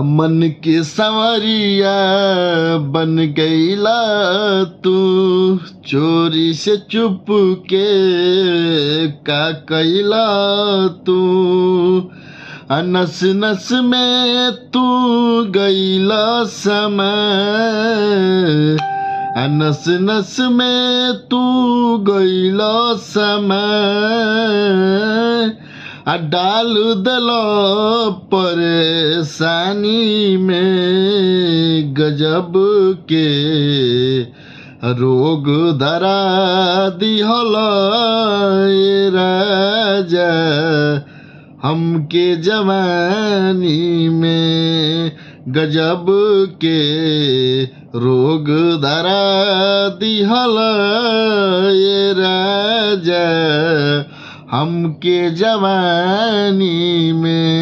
मन के संवरिया बन गईला तू, चोरी से चुप के का कैला तू, नस नस में तू गईला समय, नस नस में तू गईला समय, डाल दलो परेशानी में, गजब के रोग धरा दिहल ए राजा हमके जवानी में, गजब के रोग धरा दिहल ए राजा हमके जवानी में।